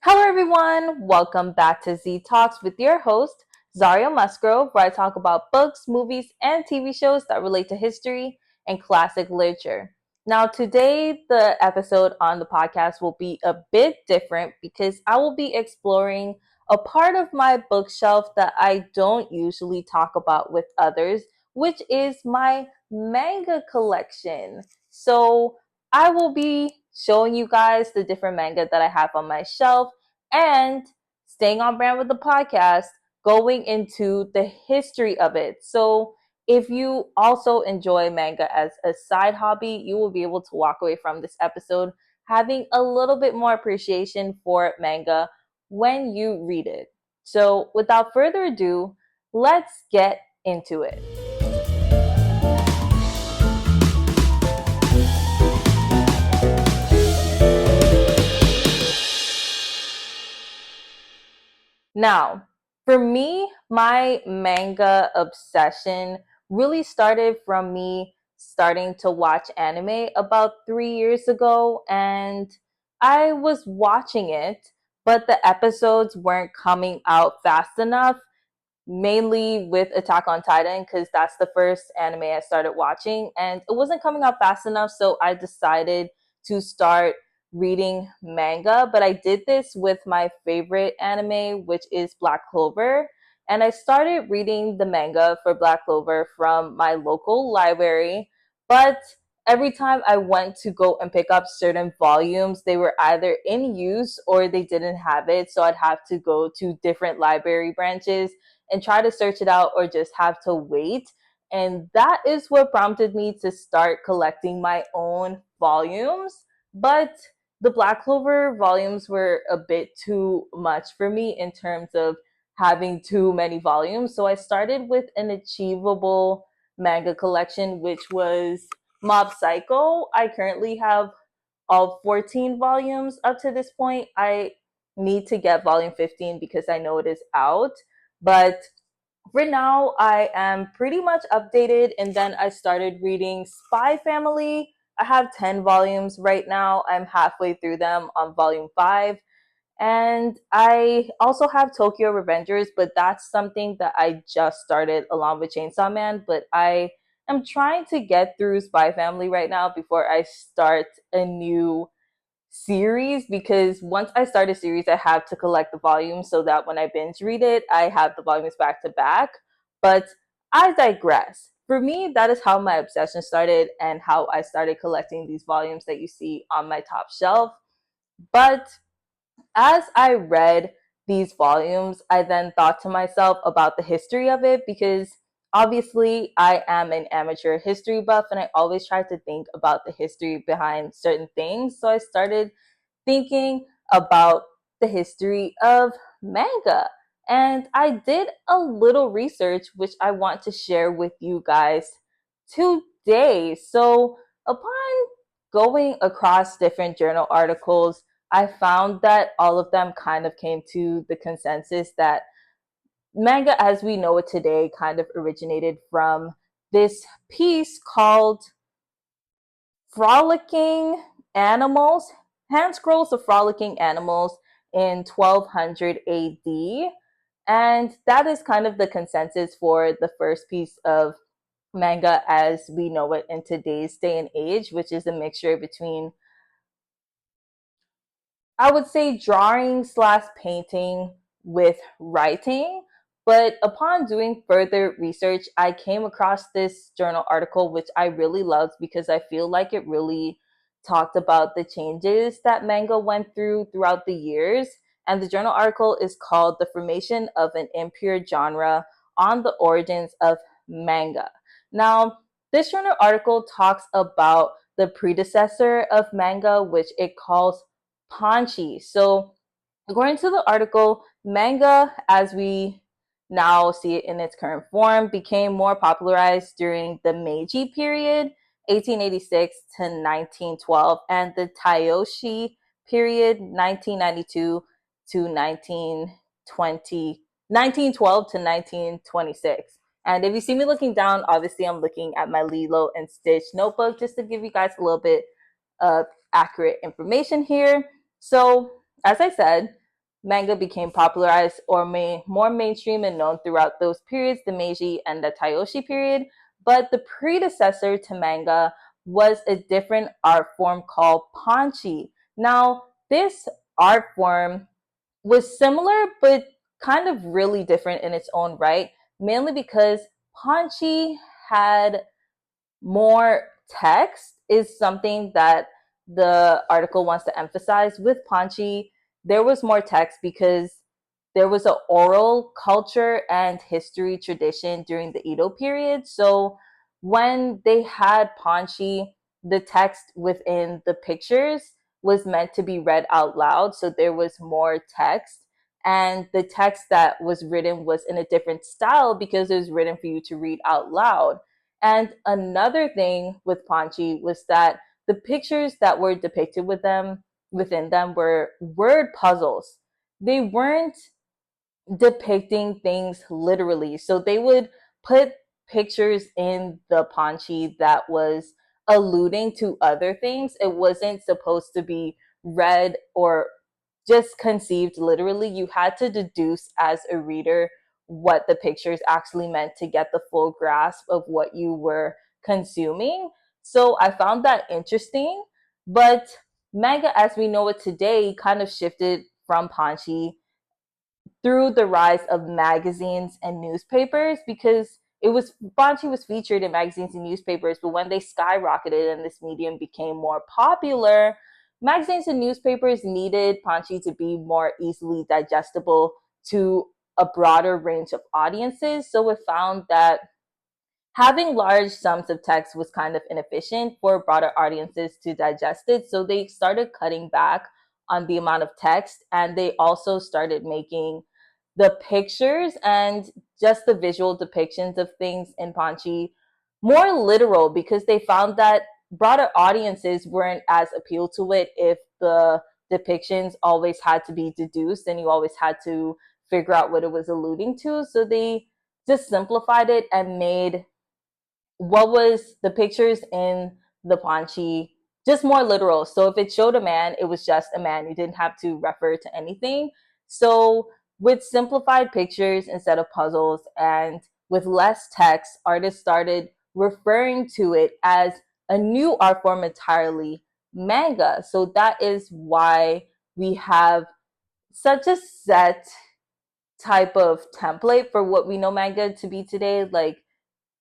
Hello, everyone. Welcome back to Z Talks with your host, Zaria Musgrove, where I talk about books, movies, and TV shows that relate to history and classic literature. Now, today, the episode on the podcast will be a bit different because I will be exploring a part of my bookshelf that I don't usually talk about with others, which is my manga collection. So, I will be showing you guys the different manga that I have on my shelf and staying on brand with the podcast, going into the history of it. So, if you also enjoy manga as a side hobby, you will be able to walk away from this episode having a little bit more appreciation for manga when you read it. So, without further ado, let's get into it. Now, for me, my manga obsession really started from me starting to watch anime about 3 years ago, and I was watching it, but the episodes weren't coming out fast enough, mainly with Attack on Titan, because that's the first anime I started watching, and it wasn't coming out fast enough, so I decided to start reading manga. But I did this with my favorite anime, which is Black Clover. And I started reading the manga for Black Clover from my local library. But every time I went to go and pick up certain volumes, they were either in use or they didn't have it. So I'd have to go to different library branches and try to search it out or just have to wait. And that is what prompted me to start collecting my own volumes. But the Black Clover volumes were a bit too much for me in terms of having too many volumes. So I started with an achievable manga collection, which was Mob Psycho. I currently have all 14 volumes up to this point. I need to get volume 15 because I know it is out. But for now, I am pretty much updated. And then I started reading Spy Family. I have 10 volumes right now. I'm halfway through them on volume 5. And I also have Tokyo Revengers, but that's something that I just started along with Chainsaw Man. But I am trying to get through Spy Family right now before I start a new series, because once I start a series, I have to collect the volumes so that when I binge read it, I have the volumes back to back. But I digress. For me, that is how my obsession started and how I started collecting these volumes that you see on my top shelf. But as I read these volumes, I then thought to myself about the history of it, because obviously I am an amateur history buff and I always try to think about the history behind certain things. So I started thinking about the history of manga. And I did a little research, which I want to share with you guys today. So, upon going across different journal articles, I found that all of them kind of came to the consensus that manga as we know it today kind of originated from this piece called Frolicking Animals, Hand Scrolls of Frolicking Animals in 1200 AD. And that is kind of the consensus for the first piece of manga as we know it in today's day and age, which is a mixture between, I would say, drawing slash painting with writing. But upon doing further research, I came across this journal article, which I really loved because I feel like it really talked about the changes that manga went through throughout the years. And the journal article is called The Formation of an Impure Genre on the Origins of Manga. Now, this journal article talks about the predecessor of manga, which it calls Panchi. So, according to the article, manga, as we now see it in its current form, became more popularized during the Meiji period, 1886 to 1912, and the Taioshi period, 1992 to 1912 to 1926. And if you see me looking down, obviously I'm looking at my Lilo and Stitch notebook just to give you guys a little bit of accurate information here. So, as I said, manga became popularized or more mainstream and known throughout those periods, the Meiji and the Taioshi period. But the predecessor to manga was a different art form called panchi. Now, this art form was similar, but kind of really different in its own right, mainly because panchi had more text is something that the article wants to emphasize. With Panchi, there was more text because there was an oral culture and history tradition during the Edo period. So when they had Panchi, the text within the pictures was meant to be read out loud. So there was more text. And the text that was written was in a different style because it was written for you to read out loud. And another thing with Panchi was that the pictures that were depicted within them were word puzzles. They weren't depicting things literally. So they would put pictures in the Panchi that was alluding to other things. It wasn't supposed to be read or just conceived literally. You had to deduce as a reader what the pictures actually meant to get the full grasp of what you were consuming. So I found that interesting. But manga, as we know it today, kind of shifted from Panchi through the rise of magazines and newspapers because it was Banchi was featured in magazines and newspapers, but when they skyrocketed and this medium became more popular, magazines and newspapers needed Panchi to be more easily digestible to a broader range of audiences. So it found that having large sums of text was kind of inefficient for broader audiences to digest it. So they started cutting back on the amount of text, and they also started making the pictures and just the visual depictions of things in Panchi more literal because they found that broader audiences weren't as appealed to it if the depictions always had to be deduced and you always had to figure out what it was alluding to. So they just simplified it and made what was the pictures in the Panchi just more literal. So if it showed a man, it was just a man. You didn't have to refer to anything. So with simplified pictures instead of puzzles and with less text, artists started referring to it as a new art form entirely, manga. So that is why we have such a set type of template for what we know manga to be today. Like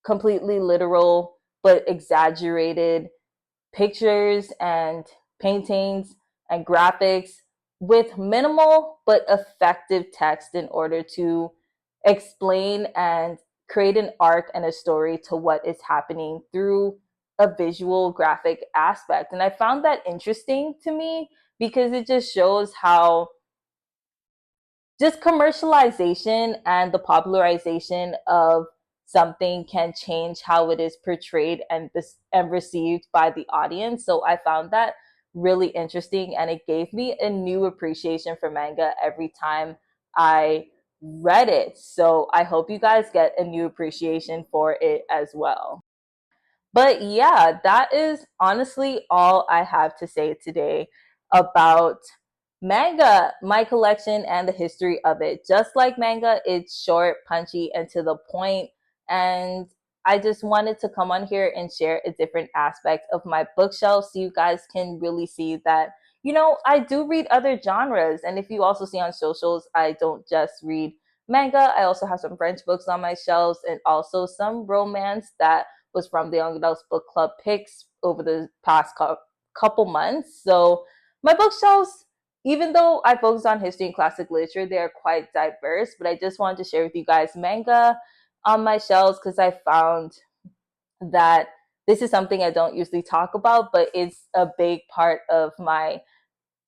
completely literal but exaggerated pictures and paintings and graphics with minimal but effective text in order to explain and create an arc and a story to what is happening through a visual graphic aspect. And I found that interesting to me because it just shows how just commercialization and the popularization of something can change how it is portrayed and received by the audience. So I found that really interesting and it gave me a new appreciation for manga every time I read it. So I hope you guys get a new appreciation for it as well. But yeah, that is honestly all I have to say today about manga, my collection, and the history of it. Just like manga, it's short, punchy, and to the point. And I just wanted to come on here and share a different aspect of my bookshelf so you guys can really see that, I do read other genres. And if you also see on socials, I don't just read manga. I also have some French books on my shelves and also some romance that was from the Young Adults Book Club picks over the past couple months. So my bookshelves, even though I focus on history and classic literature, they are quite diverse. But I just wanted to share with you guys manga on my shelves because I found that this is something I don't usually talk about, but it's a big part of my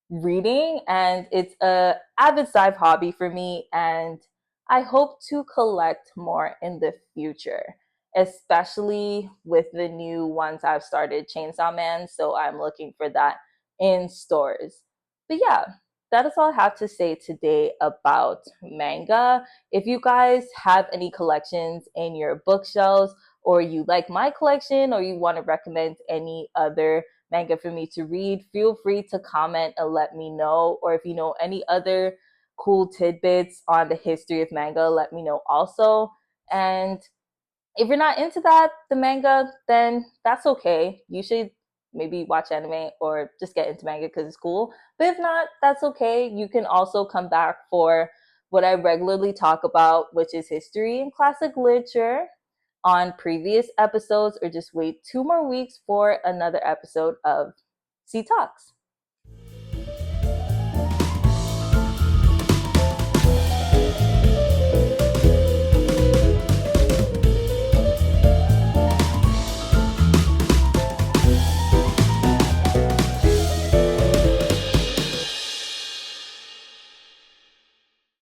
reading and it's a avid side hobby for me and I hope to collect more in the future, especially with the new ones I've started, Chainsaw Man, so I'm looking for that in stores. But yeah, that is all I have to say today about manga. If you guys have any collections in your bookshelves or you like my collection or you want to recommend any other manga for me to read, feel free to comment and let me know. Or if you know any other cool tidbits on the history of manga, let me know also. And if you're not into the manga, then that's okay. You should maybe watch anime or just get into manga because it's cool. But if not, that's okay. You can also come back for what I regularly talk about, which is history and classic literature on previous episodes, or just wait 2 more weeks for another episode of C Talks.